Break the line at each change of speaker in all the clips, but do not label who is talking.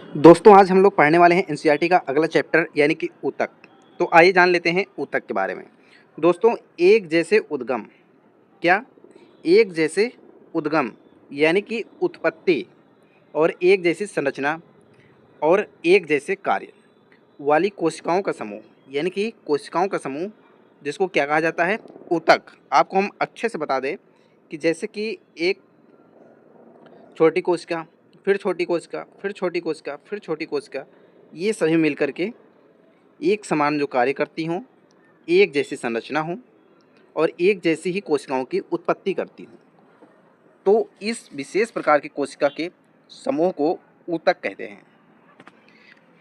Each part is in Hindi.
दोस्तों आज हम लोग पढ़ने वाले हैं एनसीईआरटी का अगला चैप्टर यानी कि ऊतक। तो आइए जान लेते हैं ऊतक के बारे में। दोस्तों एक जैसे उद्गम, क्या एक जैसे उद्गम यानी कि उत्पत्ति और एक जैसी संरचना और एक जैसे कार्य वाली कोशिकाओं का समूह यानी कि कोशिकाओं का समूह जिसको क्या कहा जाता है, ऊतक। आपको हम अच्छे से बता दें कि जैसे कि एक छोटी कोशिका, फिर छोटी कोशिका, फिर छोटी कोशिका, फिर छोटी कोशिका, ये सभी मिलकर के एक समान जो कार्य करती हों, एक जैसी संरचना हो और एक जैसी ही कोशिकाओं की उत्पत्ति करती हों, तो इस विशेष प्रकार की कोशिका के समूह को ऊतक कहते हैं।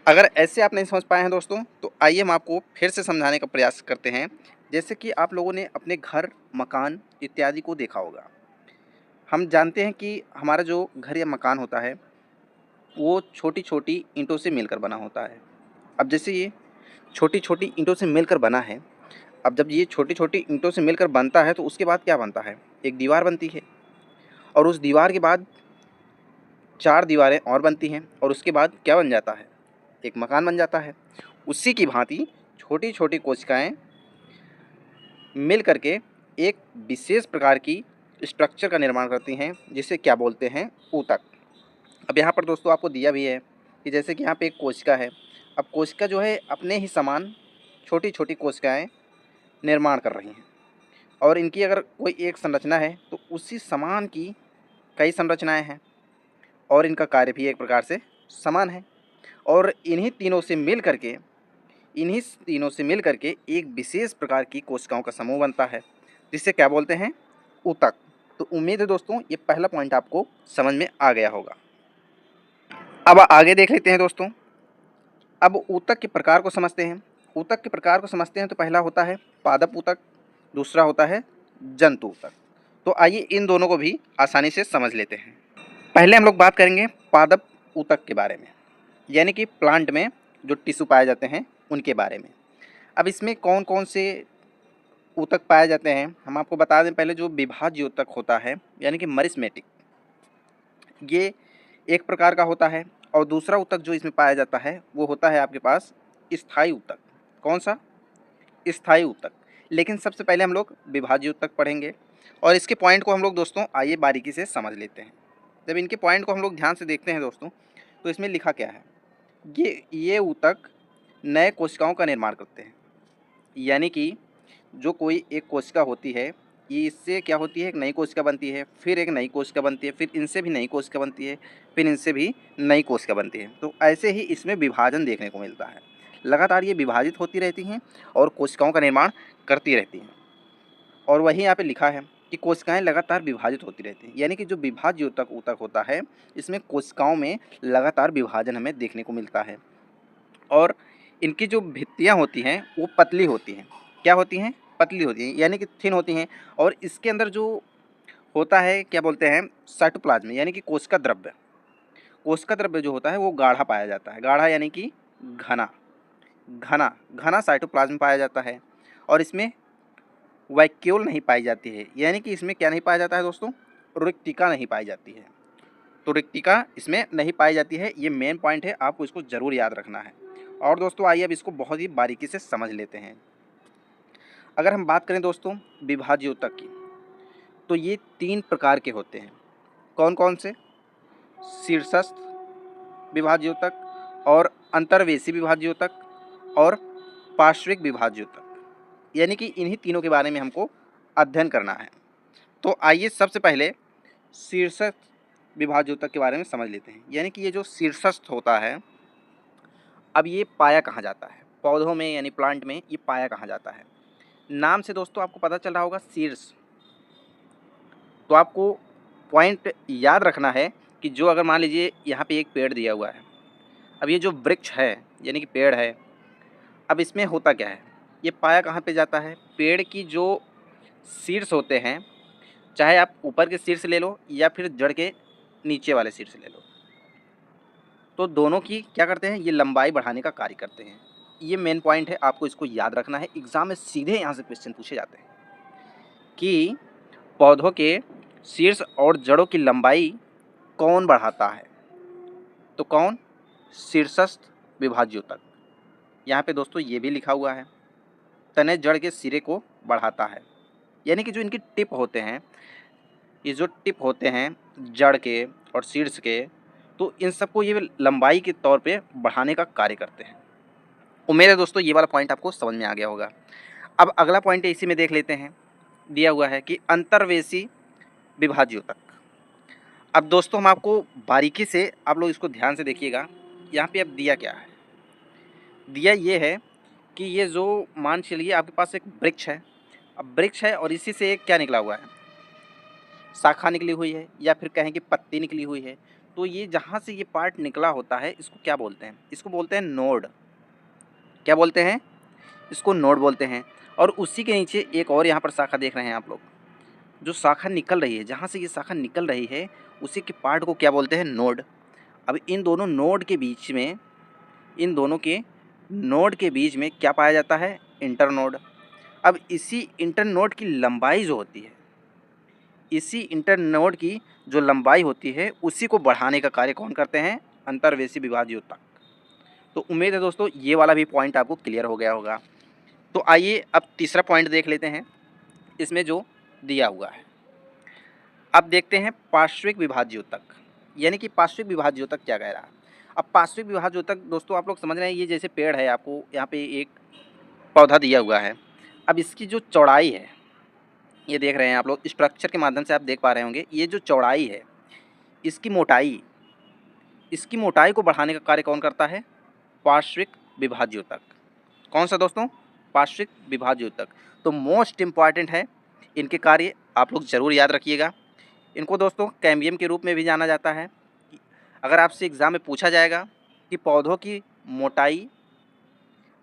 अगर ऐसे आप नहीं समझ पाए हैं दोस्तों, तो आइए हम आपको फिर से समझाने का प्रयास करते हैं। जैसे कि आप लोगों ने अपने घर, मकान इत्यादि को देखा होगा। हम जानते हैं कि हमारा जो घर या मकान होता है वो छोटी छोटी ईंटों से मिलकर बना होता है। अब जैसे ये छोटी छोटी ईंटों से मिलकर बना है, अब जब ये छोटी छोटी ईंटों से मिलकर बनता है तो उसके बाद क्या बनता है, एक दीवार बनती है और उस दीवार के बाद चार दीवारें और बनती हैं और उसके बाद क्या बन जाता है, एक मकान बन जाता है। उसी की भांति छोटी छोटी कोशिकाएं मिल करके एक विशेष प्रकार की स्ट्रक्चर का निर्माण करती हैं जिसे क्या बोलते हैं, ऊतक। अब यहाँ पर दोस्तों आपको दिया भी है कि जैसे कि यहाँ पे एक कोशिका है। अब कोशिका जो है अपने ही समान छोटी छोटी कोशिकाएं निर्माण कर रही हैं और इनकी अगर कोई एक संरचना है तो उसी समान की कई संरचनाएं हैं और इनका कार्य भी एक प्रकार से समान है और इन्हीं तीनों से मिल करके एक विशेष प्रकार की कोशिकाओं का समूह बनता है जिसे क्या बोलते हैं, ऊतक। तो उम्मीद है दोस्तों ये पहला पॉइंट आपको समझ में आ गया होगा। अब आगे देख लेते हैं दोस्तों। अब ऊतक के प्रकार को समझते हैं। ऊतक के प्रकार को समझते हैं तो पहला होता है पादप ऊतक, दूसरा होता है जंतु ऊतक। तो आइए इन दोनों को भी आसानी से समझ लेते हैं। पहले हम लोग बात करेंगे पादप ऊतक के बारे में, यानी कि प्लांट में जो टिश्यू पाए जाते हैं उनके बारे में। अब इसमें कौन कौन से ऊतक पाए जाते हैं हम आपको बता दें। पहले जो विभाज्य ऊतक होता है यानी कि मरिस्मेटिक, ये एक प्रकार का होता है और दूसरा ऊतक जो इसमें पाया जाता है वो होता है आपके पास स्थायी ऊतक। कौन सा, स्थायी ऊतक। लेकिन सबसे पहले हम लोग विभाज्य ऊतक पढ़ेंगे और इसके पॉइंट को हम लोग दोस्तों आइए बारीकी से समझ लेते हैं। जब इनके पॉइंट को हम लोग ध्यान से देखते हैं दोस्तों, तो इसमें लिखा क्या है, ये ऊतक नए कोशिकाओं का निर्माण करते हैं। यानी कि जो कोई एक कोशिका होती है, ये इससे क्या होती है, एक नई कोशिका बनती है, फिर एक नई कोशिका बनती है, फिर इनसे भी नई कोशिका बनती है, फिर इनसे भी नई कोशिका बनती है। तो ऐसे ही इसमें विभाजन देखने को मिलता है। लगातार ये विभाजित होती रहती हैं और कोशिकाओं का निर्माण करती रहती हैं। और वही यहाँ पे लिखा है कि कोशिकाएं लगातार विभाजित होती रहती हैं। यानी कि जो विभाज्य ऊतक होता है, इसमें कोशिकाओं में लगातार विभाजन हमें देखने को मिलता है और इनकी जो भित्तियाँ होती हैं वो पतली होती हैं। क्या होती हैं, पतली होती हैं, यानी कि थिन होती हैं। और इसके अंदर जो होता है क्या बोलते हैं, साइटोप्लाज्म यानी कि कोशिका द्रव्य। कोशिका द्रव्य जो होता है वो गाढ़ा पाया जाता है। गाढ़ा यानी कि घना, घना घना साइटोप्लाज्म पाया जाता है। और इसमें वैक्यूल नहीं पाई जाती है, यानी कि इसमें क्या नहीं पाया जाता है दोस्तों, रिक्तिका नहीं पाई जाती है। तो रिक्तिका इसमें नहीं पाई जाती है। ये मेन पॉइंट है, आपको इसको ज़रूर याद रखना है। और दोस्तों आइए अब इसको बहुत ही बारीकी से समझ लेते हैं। अगर हम बात करें दोस्तों विभाज्य ऊतक की, तो ये तीन प्रकार के होते हैं। कौन कौन से, शीर्षस्थ विभाज्य ऊतक और अंतर्वेशी विभाज्य ऊतक और पार्श्विक विभाज्य ऊतक। यानी कि इन्हीं तीनों के बारे में हमको अध्ययन करना है। तो आइए सबसे पहले शीर्षस्थ विभाज्य ऊतक के बारे में समझ लेते हैं। यानी कि ये जो शीर्षस्थ होता है, अब ये पाया कहाँ जाता है, पौधों में यानी प्लांट में ये पाया कहाँ जाता है। नाम से दोस्तों आपको पता चल रहा होगा शीर्ष। तो आपको पॉइंट याद रखना है कि जो अगर मान लीजिए यहाँ पे एक पेड़ दिया हुआ है, अब ये जो वृक्ष है यानी कि पेड़ है, अब इसमें होता क्या है, ये पाया कहाँ पे जाता है, पेड़ की जो शीर्ष होते हैं, चाहे आप ऊपर के शीर्ष ले लो या फिर जड़ के नीचे वाले शीर्ष ले लो, तो दोनों की क्या करते हैं, ये लंबाई बढ़ाने का कार्य करते हैं। ये मेन पॉइंट है, आपको इसको याद रखना है। एग्जाम में सीधे यहाँ से क्वेश्चन पूछे जाते हैं कि पौधों के शीर्ष और जड़ों की लंबाई कौन बढ़ाता है। तो कौन, शीर्षस्थ विभाज्य ऊतक। यहाँ पे दोस्तों ये भी लिखा हुआ है, तने जड़ के सिरे को बढ़ाता है। यानी कि जो इनकी टिप होते हैं, ये जो टिप होते हैं जड़ के और शीर्ष के, तो इन सबको ये लंबाई के तौर पे बढ़ाने का कार्य करते हैं। उम्मीद है दोस्तों ये वाला पॉइंट आपको समझ में आ गया होगा। अब अगला पॉइंट इसी में देख लेते हैं, दिया हुआ है कि अंतर्वेशी विभाज्य ऊतक। अब दोस्तों हम आपको बारीकी से, आप लोग इसको ध्यान से देखिएगा, यहाँ पे अब दिया क्या है। दिया ये है कि ये जो, मान चलिए आपके पास एक वृक्ष है, अब वृक्ष है और इसी से एक क्या निकला हुआ है, शाखा निकली हुई है या फिर कहें कि पत्ती निकली हुई है। तो ये जहाँ से ये पार्ट निकला होता है इसको क्या बोलते हैं, इसको बोलते हैं नोड। क्या बोलते हैं, इसको नोड बोलते हैं। और उसी के नीचे एक और यहाँ पर शाखा देख रहे हैं आप लोग, जो शाखा निकल रही है, जहाँ से ये शाखा निकल रही है उसी के पार्ट को क्या बोलते हैं, नोड। अब इन दोनों नोड के बीच में, इन दोनों के नोड के बीच में क्या पाया जाता है, इंटरनोड। अब इसी इंटरनोड की लंबाई जो होती है, इसी इंटरनोड की जो लंबाई होती है उसी को बढ़ाने का कार्य कौन करते हैं, अंतर्वेशी विभाज्य ऊतक। तो उम्मीद है दोस्तों ये वाला भी पॉइंट आपको क्लियर हो गया होगा। तो आइए अब तीसरा पॉइंट देख लेते हैं इसमें जो दिया हुआ है। अब देखते हैं पार्श्विक विभाज्य ऊतक, यानी कि पार्श्विक विभाज्य ऊतक क्या कह रहा है। अब पार्श्विक विभाज्य ऊतक दोस्तों आप लोग समझ रहे हैं, ये जैसे पेड़ है, आपको यहाँ पे एक पौधा दिया हुआ है। अब इसकी जो चौड़ाई है, ये देख रहे हैं आप लोग, स्ट्रक्चर के माध्यम से आप देख पा रहे होंगे, ये जो चौड़ाई है, इसकी मोटाई, इसकी मोटाई को बढ़ाने का कार्य कौन करता है, पार्श्विक विभाज्य ऊतक। कौन सा दोस्तों, पार्श्विक विभाज्य ऊतक। तो मोस्ट इम्पॉर्टेंट है, इनके कार्य आप लोग ज़रूर याद रखिएगा। इनको दोस्तों कैम्बियम के रूप में भी जाना जाता है। अगर आपसे एग्ज़ाम में पूछा जाएगा कि पौधों की मोटाई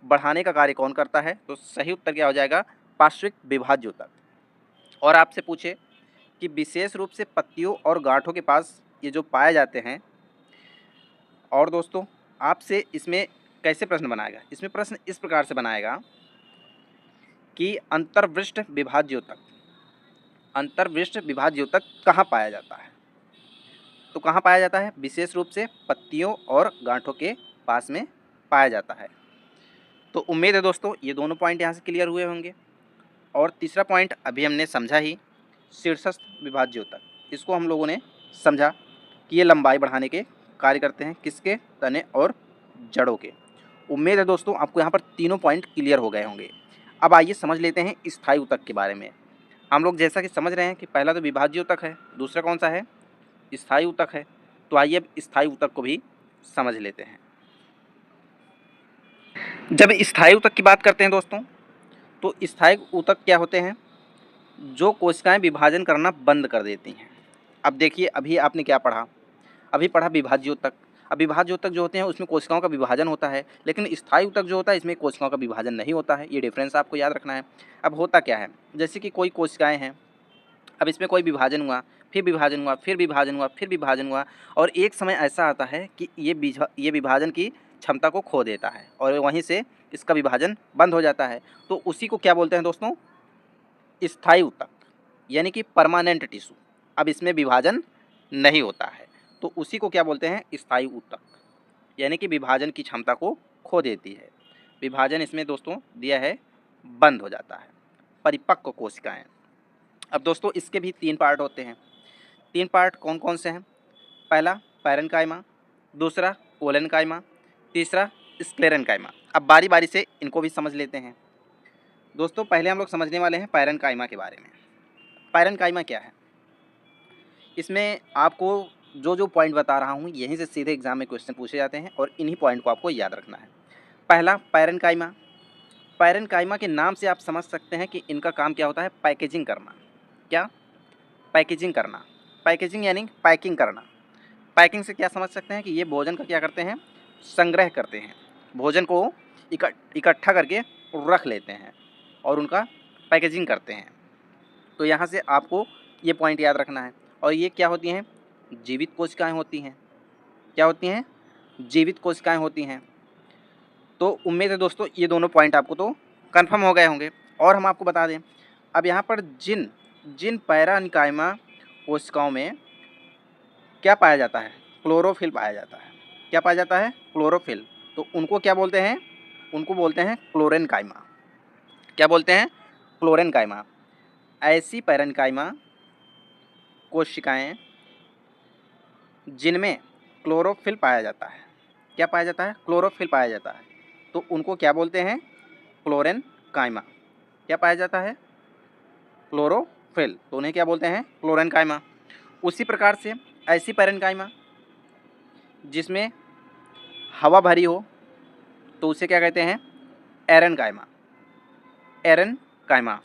बढ़ाने का कार्य कौन करता है, तो सही उत्तर क्या हो जाएगा, पार्श्विक विभाज्य ऊतक। और आपसे पूछे कि विशेष रूप से पत्तियों और गांठों के पास ये जो पाए जाते हैं, और दोस्तों आपसे इसमें कैसे प्रश्न बनाएगा, इसमें प्रश्न इस प्रकार से बनाएगा कि अंतर्वृष्ट विभाज्य ऊतक, अंतर्वृष्ट विभाज्य ऊतक कहाँ पाया जाता है। तो कहाँ पाया जाता है, विशेष रूप से पत्तियों और गांठों के पास में पाया जाता है। तो उम्मीद है दोस्तों ये दोनों पॉइंट यहाँ से क्लियर हुए होंगे। और तीसरा पॉइंट अभी हमने समझा ही, शीर्षस्थ विभाज्य ऊतक। इसको हम लोगों ने समझा कि ये लंबाई बढ़ाने के कार्य करते हैं, किसके, तने और जड़ों के। उम्मीद है दोस्तों आपको यहाँ पर तीनों पॉइंट क्लियर हो गए होंगे। अब आइए समझ लेते हैं स्थायी ऊतक के बारे में। हम लोग जैसा कि समझ रहे हैं कि पहला तो विभाज्य ऊतक है, दूसरा कौन सा है, स्थायी ऊतक है। तो आइए अब स्थायी ऊतक को भी समझ लेते हैं। जब स्थायी ऊतक की बात करते हैं दोस्तों, तो स्थायी ऊतक क्या होते हैं, जो कोशिकाएं विभाजन करना बंद कर देती हैं। अब देखिए अभी आपने क्या पढ़ा, अभी पढ़ा विभाज्य ऊतक। अब विभाज्य ऊतक जो होते हैं उसमें कोशिकाओं का विभाजन होता है, लेकिन स्थायी ऊतक जो होता है इसमें कोशिकाओं का विभाजन नहीं होता है। ये डिफरेंस आपको याद रखना है। अब होता क्या है, जैसे कि कोई कोशिकाएं हैं, अब इसमें कोई विभाजन हुआ, फिर विभाजन हुआ, फिर विभाजन हुआ, फिर विभाजन हुआ, और एक समय ऐसा आता है कि ये विभाजन की क्षमता को खो देता है और वहीं से इसका विभाजन बंद हो जाता है। तो उसी को क्या बोलते हैं दोस्तों, स्थायी ऊतक, यानी कि परमानेंट टिश्यू। अब इसमें विभाजन नहीं होता है, तो उसी को क्या बोलते हैं, स्थायी ऊतक, यानी कि विभाजन की क्षमता को खो देती है। विभाजन इसमें दोस्तों दिया है, बंद हो जाता है। परिपक्व कोशिकाएं। अब दोस्तों इसके भी तीन पार्ट होते हैं। तीन पार्ट कौन कौन से हैं, पहला पैरेन्काइमा, दूसरा कोलेनकाइमा, तीसरा स्क्लेरेन्काइमा। अब बारी बारी से इनको भी समझ लेते हैं। दोस्तों पहले हम लोग समझने वाले हैं पैरेन्काइमा के बारे में। पैरेन्काइमा क्या है, इसमें आपको जो जो पॉइंट बता रहा हूँ यहीं से सीधे एग्जाम में क्वेश्चन पूछे जाते हैं और इन्हीं पॉइंट को आपको याद रखना है। पहला पैरेन्काइमा। पैरेन्काइमा के नाम से आप समझ सकते हैं कि इनका काम क्या होता है, पैकेजिंग करना। क्या, पैकेजिंग करना। पैकेजिंग यानी पैकिंग करना। पैकिंग से क्या समझ सकते हैं कि ये भोजन का क्या करते हैं, संग्रह करते हैं, भोजन को इकट्ठा करके रख लेते हैं और उनका पैकेजिंग करते हैं। तो यहाँ से आपको ये पॉइंट याद रखना है। और ये क्या होती हैं, जीवित कोशिकाएं होती हैं। क्या होती हैं, जीवित कोशिकाएं होती हैं। तो उम्मीद है दोस्तों ये दोनों पॉइंट आपको तो कंफर्म हो गए होंगे। और हम आपको बता दें, अब यहाँ पर जिन पैरेन्काइमा कोशिकाओं में क्या पाया जाता है, क्लोरोफिल पाया जाता है। क्या पाया जाता है? क्लोरोफिल। तो उनको क्या बोलते हैं? उनको बोलते हैं क्लोरेनकाइमा। क्या बोलते हैं? क्लोरेनकाइमा। ऐसी पैरेन्काइमा कोशिकाएं जिनमें क्लोरोफिल पाया जाता है। क्या पाया जाता है? क्लोरोफिल पाया जाता है। तो उनको क्या बोलते हैं? क्लोरेनकाइमा। क्या पाया जाता है? क्लोरोफिल। तो उन्हें क्या बोलते हैं? क्लोरेनकाइमा। उसी प्रकार से ऐसी पैरेन्काइमा जिसमें हवा भरी हो तो उसे क्या कहते हैं? एरेनकाइमा। एरेनकाइमा।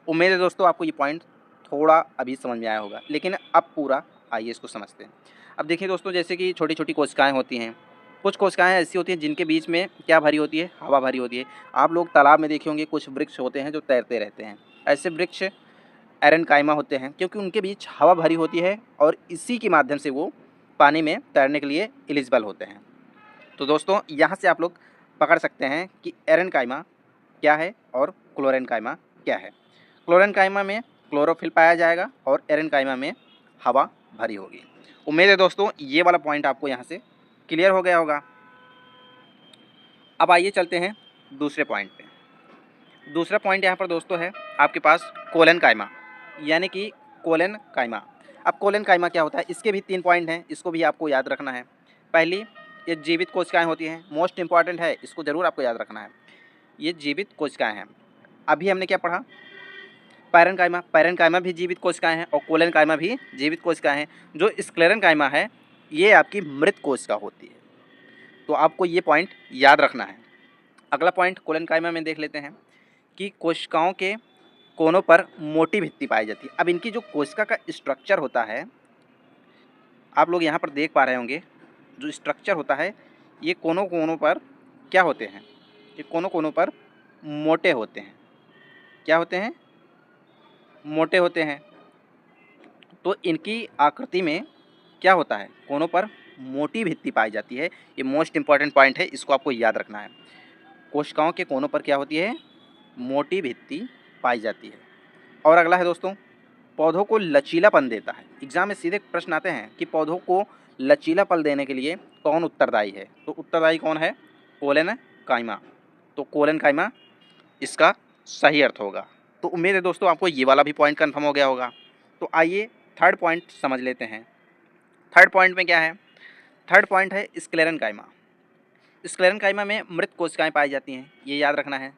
उम्मीद है दोस्तों आपको ये पॉइंट थोड़ा अभी समझ में आया होगा, लेकिन अब पूरा आइए इसको समझते हैं। अब देखिए दोस्तों, जैसे कि छोटी छोटी कोशिकाएं होती हैं, कुछ कोशिकाएं ऐसी होती हैं जिनके बीच में क्या भरी होती है? हवा भरी होती है। आप लोग तालाब में देखे होंगे कुछ वृक्ष होते हैं जो तैरते रहते हैं। ऐसे वृक्ष एरेनकाइमा होते हैं क्योंकि उनके बीच हवा भरी होती है और इसी के माध्यम से वो पानी में तैरने के लिए एलिजिबल होते हैं। तो दोस्तों यहाँ से आप लोग पकड़ सकते हैं कि एरेनकाइमा क्या है और क्लोरेनकाइमा क्या है। क्लोरेनकाइमा में क्लोरोफिल पाया जाएगा और एरेनकाइमा में हवा भरी होगी। उम्मीद है दोस्तों ये वाला पॉइंट आपको यहाँ से क्लियर हो गया होगा। अब आइए चलते हैं दूसरे पॉइंट पे। दूसरा पॉइंट यहाँ पर दोस्तों है आपके पास कोलेनकाइमा, यानी कि कोलेनकाइमा। अब कोलेनकाइमा क्या होता है? इसके भी 3 पॉइंट हैं, इसको भी आपको याद रखना है। पहली, ये जीवित कोशिकाएं होती हैं, मोस्ट इंपॉर्टेंट है, इसको ज़रूर आपको याद रखना है। ये जीवित कोशिकाएं हैं। अभी हमने क्या पढ़ा? पैरेन्काइमा। पैरेन्काइमा भी जीवित कोशिकाएं हैं और कोलेनकाइमा भी जीवित कोशिकाएं हैं। जो स्क्लेरेनकाइमा है ये आपकी मृत कोशिका होती है। तो आपको ये पॉइंट याद रखना है। अगला पॉइंट कोलेनकाइमा में देख लेते हैं कि कोशिकाओं के कोनों पर मोटी भित्ति पाई जाती है। अब इनकी जो कोशिका का स्ट्रक्चर होता है, आप लोग यहाँ पर देख पा रहे होंगे, जो स्ट्रक्चर होता है ये कोनों कोनों पर क्या होते हैं? ये कोनों कोनों पर मोटे होते हैं। क्या होते हैं? मोटे होते हैं। तो इनकी आकृति में क्या होता है? कोनों पर मोटी भित्ति पाई जाती है। ये मोस्ट इंपॉर्टेंट पॉइंट है, इसको आपको याद रखना है। कोशिकाओं के कोनों पर क्या होती है? मोटी भित्ति पाई जाती है। और अगला है दोस्तों, पौधों को लचीलापन देता है। एग्जाम में सीधे प्रश्न आते हैं कि पौधों को लचीलापन देने के लिए कौन उत्तरदायी है? तो उत्तरदायी कौन है? कोलेनकाइमा। तो कोलेनकाइमा इसका सही अर्थ होगा। तो उम्मीद है दोस्तों आपको ये वाला भी पॉइंट कन्फर्म हो गया होगा। तो आइए थर्ड पॉइंट समझ लेते हैं। थर्ड पॉइंट में क्या है? थर्ड पॉइंट है स्क्लेरेनकाइमा। स्क्लेरेनकाइमा में मृत कोशिकाएं पाई जाती हैं, ये याद रखना है।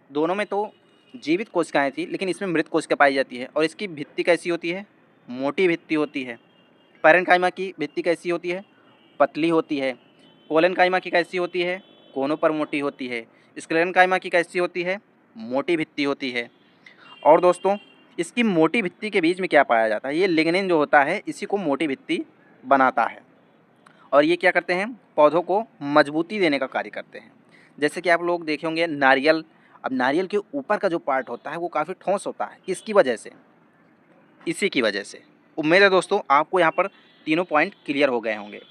दोनों में तो जीवित कोशिकाएं थी, लेकिन इसमें मृत कोशिका पाई जाती है। और इसकी भित्ति कैसी होती है? मोटी भित्ति होती है। पैरेन्काइमा की भित्ति कैसी होती है? पतली होती है। कोलेनकाइमा की कैसी होती है? कोनों पर मोटी होती है। स्क्लेरेनकाइमा की कैसी होती है? मोटी भित्ति होती है। और दोस्तों इसकी मोटी भित्ति के बीच में क्या पाया जाता है? ये लिग्निन जो होता है इसी को मोटी भित्ति बनाता है। और ये क्या करते हैं? पौधों को मजबूती देने का कार्य करते हैं। जैसे कि आप लोग देखे होंगे नारियल। अब नारियल के ऊपर का जो पार्ट होता है वो काफ़ी ठोस होता है। किसकी वजह से? इसी की वजह से। उम्मीद है दोस्तों आपको यहाँ पर तीनों पॉइंट क्लियर हो गए होंगे।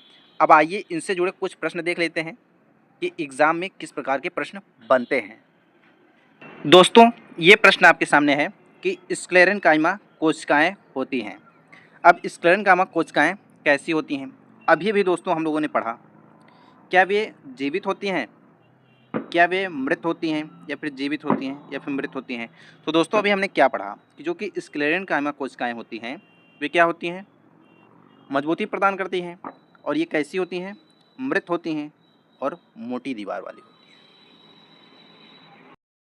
अब आइए इनसे जुड़े कुछ प्रश्न देख लेते हैं कि एग्ज़ाम में किस प्रकार के प्रश्न बनते हैं। दोस्तों ये प्रश्न आपके सामने है कि स्क्लेरेनकाइमा कोशिकाएं होती हैं। अब स्क्लेरेनकाइमा कोशिकाएं कैसी होती हैं? अभी भी दोस्तों हम लोगों ने पढ़ा। क्या वे जीवित होती हैं? क्या वे मृत होती हैं? या फिर जीवित होती हैं या फिर मृत होती हैं? तो दोस्तों अभी हमने क्या पढ़ा कि जो कि स्क्लेरेनकाइमा कोशिकाएं होती हैं वे क्या होती हैं? मजबूती प्रदान करती हैं। और ये कैसी होती हैं? मृत होती हैं और मोटी दीवार वाली होती हैं।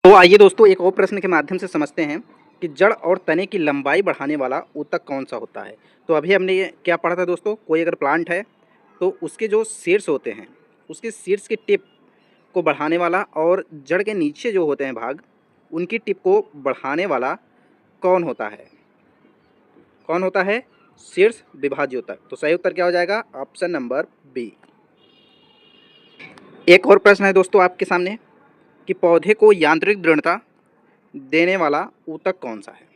तो आइए दोस्तों एक और प्रश्न के माध्यम से समझते हैं कि जड़ और तने की लंबाई बढ़ाने वाला ऊतक कौन सा होता है। तो अभी हमने ये क्या पढ़ा था दोस्तों? कोई अगर प्लांट है तो उसके जो शीर्ष होते हैं, उसके शीर्ष की टिप को बढ़ाने वाला और जड़ के नीचे जो होते हैं भाग, उनकी टिप को बढ़ाने वाला कौन होता है? कौन होता है? शीर्ष विभाज्य ऊतक। तो सही उत्तर क्या हो जाएगा? Option number B. एक और प्रश्न है दोस्तों आपके सामने कि पौधे को यांत्रिक दृढ़ता देने वाला ऊतक कौन सा है?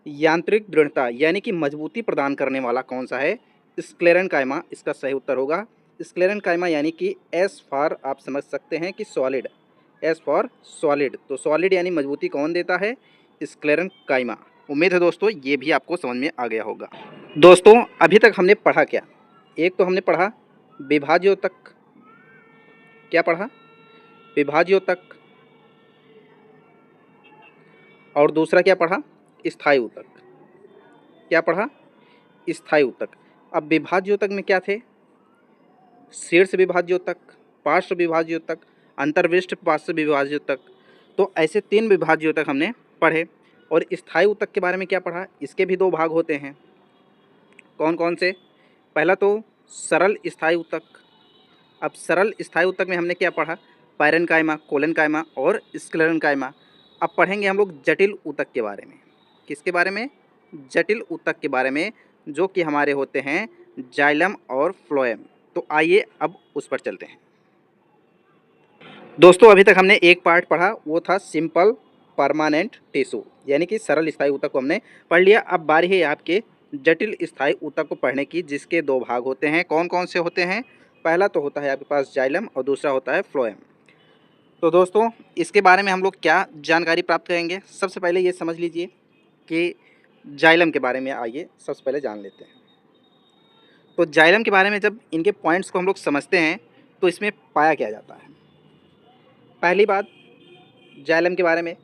यांत्रिक दृढ़ता यानी कि मजबूती प्रदान करने वाला कौन सा है? स्क्लेरेनकाइमा इसका सही उत्तर होगा। स्क्लेरेनकाइमा यानी कि एस फॉर आप समझ सकते हैं कि सॉलिड, एस फॉर सॉलिड। तो सॉलिड यानी मजबूती कौन देता है? स्क्लेरेनकाइमा। उम्मीद है दोस्तों ये भी आपको समझ में आ गया होगा। दोस्तों अभी तक हमने पढ़ा क्या? एक तो हमने पढ़ा विभाज्योतक, क्या पढ़ा? विभाज्योतक। और दूसरा क्या पढ़ा? स्थायी ऊतक। क्या पढ़ा? स्थायी ऊतक। अब विभाज्योतक में क्या थे? शीर्ष विभाज्योतक, पार्श्व विभाज्योतक, अंतर्विष्ट पार्श्व विभाज्योतक। तो ऐसे 3 विभाज्योतक हमने पढ़े। और स्थायी ऊतक के बारे में क्या पढ़ा? इसके भी 2 भाग होते हैं। कौन कौन से? पहला तो सरल स्थायी ऊतक। अब सरल स्थायी ऊतक में हमने क्या पढ़ा? पैरेन्काइमा, कोलेनकाइमा और स्क्लेरेन्काइमा। अब पढ़ेंगे हम लोग जटिल ऊतक के बारे में। किसके बारे में? जटिल ऊतक के बारे में, जो कि हमारे होते हैं जाइलम और फ्लोएम। तो आइए अब उस पर चलते हैं। दोस्तों अभी तक हमने एक पार्ट पढ़ा, वो था सिंपल परमानेंट टिश्यू, यानी कि सरल स्थायी ऊतक को हमने पढ़ लिया। अब बारी है आपके जटिल स्थायी ऊतक को पढ़ने की, जिसके 2 भाग होते हैं। कौन कौन से होते हैं? पहला तो होता है आपके पास जाइलम और दूसरा होता है फ्लोएम। तो दोस्तों इसके बारे में हम लोग क्या जानकारी प्राप्त करेंगे? सबसे पहले ये समझ लीजिए कि जाइलम के बारे में आइए सबसे पहले जान लेते हैं। तो जाइलम के बारे में जब इनके पॉइंट्स को हम लोग समझते हैं तो इसमें पाया क्या जाता है? पहली बात जाइलम के बारे में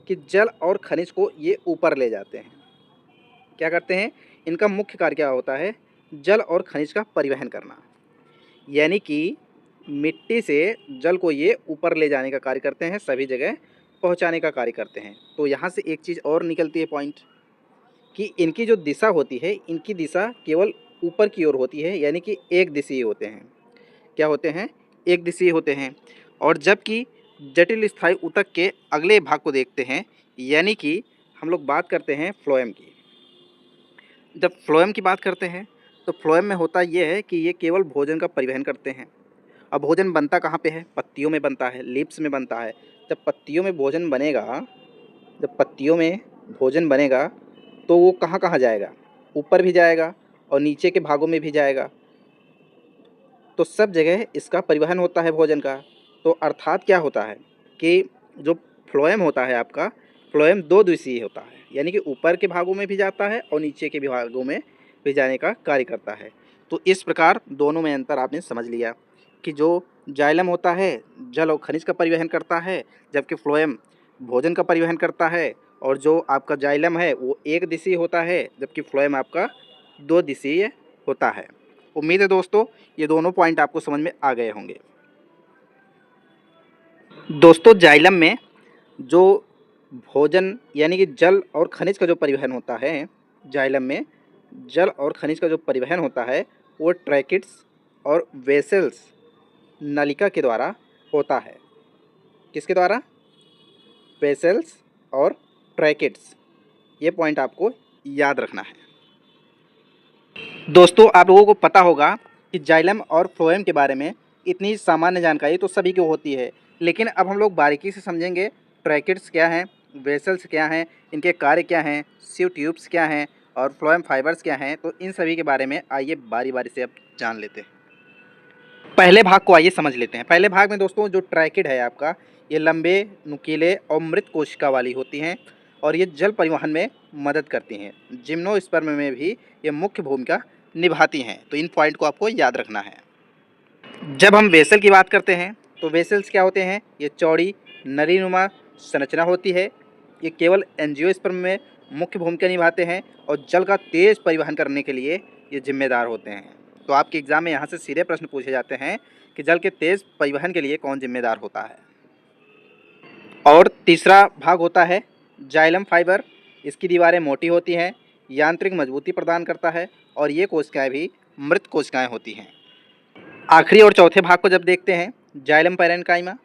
कि जल और खनिज को ये ऊपर ले जाते हैं। क्या करते हैं? इनका मुख्य कार्य क्या होता है? जल और खनिज का परिवहन करना, यानी कि मिट्टी से जल को ये ऊपर ले जाने का कार्य करते हैं, सभी जगह पहुंचाने का कार्य करते हैं। तो यहाँ से एक चीज़ और निकलती है पॉइंट कि इनकी जो दिशा होती है, इनकी दिशा केवल ऊपर की ओर होती है, यानी कि एक दिशीय होते हैं। क्या होते हैं? एक दिशीय होते हैं। और जबकि जटिल स्थायी ऊतक के अगले भाग को देखते हैं, यानी कि हम लोग बात करते हैं फ्लोएम की। जब फ्लोएम की बात करते हैं तो फ्लोएम में होता यह है कि ये केवल भोजन का परिवहन करते हैं। अब भोजन बनता कहाँ पे है? पत्तियों में बनता है, लीव्स में बनता है। जब पत्तियों में भोजन बनेगा, जब पत्तियों में भोजन बनेगा तो वो कहाँ कहाँ जाएगा? ऊपर भी जाएगा और नीचे के भागों में भी जाएगा। तो सब जगह इसका परिवहन होता है भोजन का। तो अर्थात क्या होता है कि जो फ्लोएम होता है आपका, फ्लोएम 2 दिशीय होता है, यानी कि ऊपर के भागों में भी जाता है और नीचे के भी भागों में भी जाने का कार्य करता है। तो इस प्रकार दोनों में अंतर आपने समझ लिया कि जो जाइलम होता है जल और खनिज का परिवहन करता है, जबकि फ्लोएम भोजन का परिवहन करता है। और जो आपका जाइलम है वो एक दिशीय होता है, जबकि फ्लोएम आपका 2 दिशीय होता है। उम्मीद है दोस्तों ये दोनों पॉइंट आपको समझ में आ गए होंगे। दोस्तों जाइलम में जो भोजन यानी कि जल और खनिज का जो परिवहन होता है, जाइलम में जल और खनिज का जो परिवहन होता है वो ट्रैकिट्स और वेसल्स नलिका के द्वारा होता है। किसके द्वारा? वेसल्स और ट्रैकिट्स। ये पॉइंट आपको याद रखना है। दोस्तों आप लोगों को पता होगा कि जाइलम और फ्लोएम के बारे में इतनी सामान्य जानकारी तो सभी को होती है, लेकिन अब हम लोग बारीकी से समझेंगे ट्रैकिट्स क्या हैं, वेसल्स क्या हैं, इनके कार्य क्या हैं, सीव ट्यूब्स क्या हैं और फ्लोएम फाइबर्स क्या हैं। तो इन सभी के बारे में आइए बारी बारी से अब जान लेते हैं। पहले भाग को आइए समझ लेते हैं। पहले भाग में दोस्तों जो ट्रैकिड है आपका, ये लंबे नुकीले और मृत कोशिका वाली होती हैं और ये जल परिवहन में मदद करती हैं। जिम्नोस्पर्म में भी ये मुख्य भूमिका निभाती हैं। तो इन पॉइंट को आपको याद रखना है। जब हम वेसल की बात करते हैं तो वेसल्स क्या होते हैं? ये चौड़ी नलीनुमा संरचना होती है। ये केवल एंजियोस्पर्म में मुख्य भूमिका निभाते हैं और जल का तेज परिवहन करने के लिए ये जिम्मेदार होते हैं। तो आपके एग्जाम में यहाँ से सीधे प्रश्न पूछे जाते हैं कि जल के तेज परिवहन के लिए कौन जिम्मेदार होता है। और तीसरा भाग होता है जाइलम फाइबर। इसकी दीवारें मोटी होती हैं, यांत्रिक मजबूती प्रदान करता है और ये कोशिकाएं भी मृत कोशिकाएं होती हैं। आखिरी और चौथे भाग को जब देखते हैं, जाइलम पैरेन्काइमा,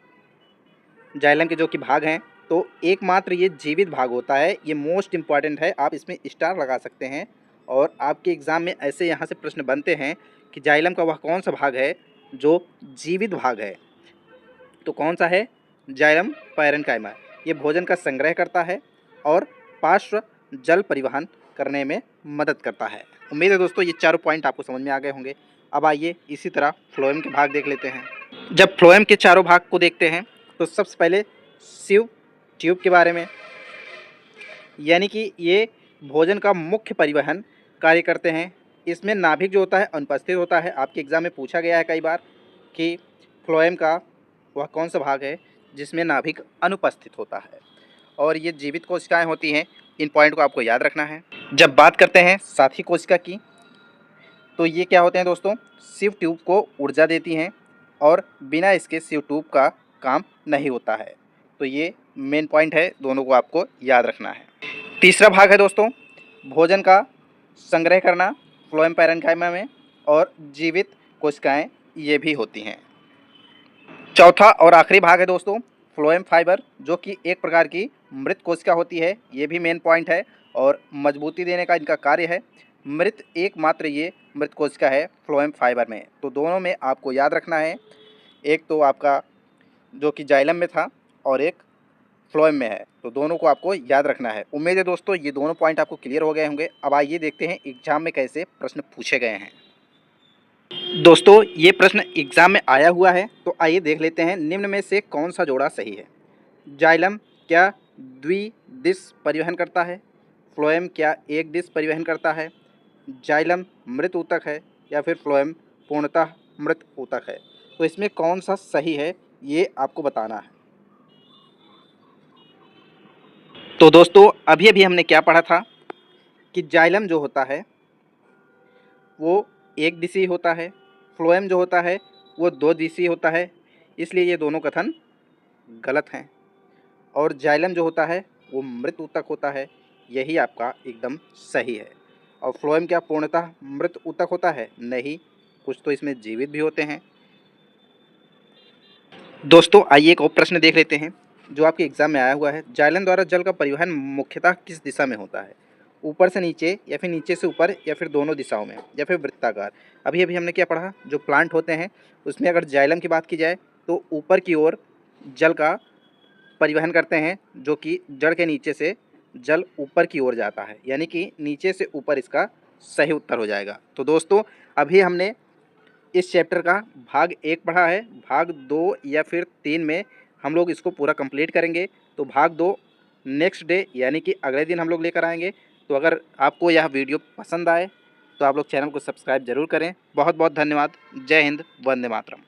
जाइलम के जो कि भाग हैं, तो एकमात्र ये जीवित भाग होता है। ये मोस्ट इम्पॉर्टेंट है, आप इसमें स्टार लगा सकते हैं। और आपके एग्ज़ाम में ऐसे यहाँ से प्रश्न बनते हैं कि जाइलम का वह कौन सा भाग है जो जीवित भाग है? तो कौन सा है? Xylem parenchyma. ये भोजन का संग्रह करता है और पार्श्व जल परिवहन करने में मदद करता है। उम्मीद है दोस्तों ये चारों पॉइंट आपको समझ में आ गए होंगे। अब आइए इसी तरह फ्लोएम के भाग देख लेते हैं। जब फ्लोएम के चारों भाग को देखते हैं तो सबसे पहले सीव ट्यूब के बारे में, यानी कि ये भोजन का मुख्य परिवहन कार्य करते हैं। इसमें नाभिक जो होता है अनुपस्थित होता है। आपके एग्ज़ाम में पूछा गया है कई बार कि फ्लोएम का वह कौन सा भाग है जिसमें नाभिक अनुपस्थित होता है, और ये जीवित कोशिकाएं होती हैं। इन पॉइंट को आपको याद रखना है। जब बात करते हैं साथी कोशिका की, तो ये क्या होते हैं दोस्तों, शिव ट्यूब को ऊर्जा देती हैं और बिना इसके शिव ट्यूब का काम नहीं होता है। तो ये मेन पॉइंट है, दोनों को आपको याद रखना है। तीसरा भाग है दोस्तों भोजन का संग्रह करना फ्लोएम पैरेन्काइमा में, और जीवित कोशिकाएं ये भी होती हैं। चौथा और आखिरी भाग है दोस्तों फ्लोएम फाइबर, जो कि एक प्रकार की मृत कोशिका होती है। ये भी मेन पॉइंट है और मजबूती देने का इनका कार्य है। मृत एकमात्र ये मृत कोशिका है फ्लोएम फाइबर में। तो दोनों में आपको याद रखना है, एक तो आपका जो कि जाइलम में था और एक फ्लोएम में है, तो दोनों को आपको याद रखना है। उम्मीद है दोस्तों ये दोनों पॉइंट आपको क्लियर हो गए होंगे। अब आइए देखते हैं एग्जाम में कैसे प्रश्न पूछे गए हैं। दोस्तों ये प्रश्न एग्जाम में आया हुआ है, तो आइए देख लेते हैं निम्न में से कौन सा जोड़ा सही है। जाइलम क्या द्विदिश परिवहन करता है? फ्लोएम क्या एक दिश परिवहन करता है? जाइलम मृत ऊतक है या फिर फ्लोएम पूर्णतः मृत ऊतक है? तो इसमें कौन सा सही है ये आपको बताना है। तो दोस्तों अभी अभी हमने क्या पढ़ा था कि जाइलम जो होता है वो एक दिशी होता है, फ्लोएम जो होता है वो दो दिशी होता है, इसलिए ये दोनों कथन गलत हैं। और जाइलम जो होता है वो मृत ऊतक होता है, यही आपका एकदम सही है। और फ्लोएम क्या पूर्णतः मृत ऊतक होता है? नहीं, कुछ तो इसमें जीवित भी होते हैं। दोस्तों आइए एक और प्रश्न देख लेते हैं जो आपके एग्जाम में आया हुआ है। जाइलम द्वारा जल का परिवहन मुख्यतः किस दिशा में होता है? ऊपर से नीचे या फिर नीचे से ऊपर या फिर दोनों दिशाओं में या फिर वृत्ताकार? अभी अभी हमने क्या पढ़ा, जो प्लांट होते हैं उसमें अगर जाइलम की बात की जाए तो ऊपर की ओर जल का परिवहन करते हैं, जो कि जड़ के नीचे से जल ऊपर की ओर जाता है, यानी कि नीचे से ऊपर इसका सही उत्तर हो जाएगा। तो दोस्तों अभी हमने इस चैप्टर का भाग 1 पढ़ा है, भाग 2 या फिर 3 में हम लोग इसको पूरा कंप्लीट करेंगे। तो भाग 2 नेक्स्ट डे यानी कि अगले दिन हम लोग लेकर आएंगे। तो अगर आपको यह वीडियो पसंद आए तो आप लोग चैनल को सब्सक्राइब जरूर करें। बहुत बहुत धन्यवाद। जय हिंद, वंदे मातरम।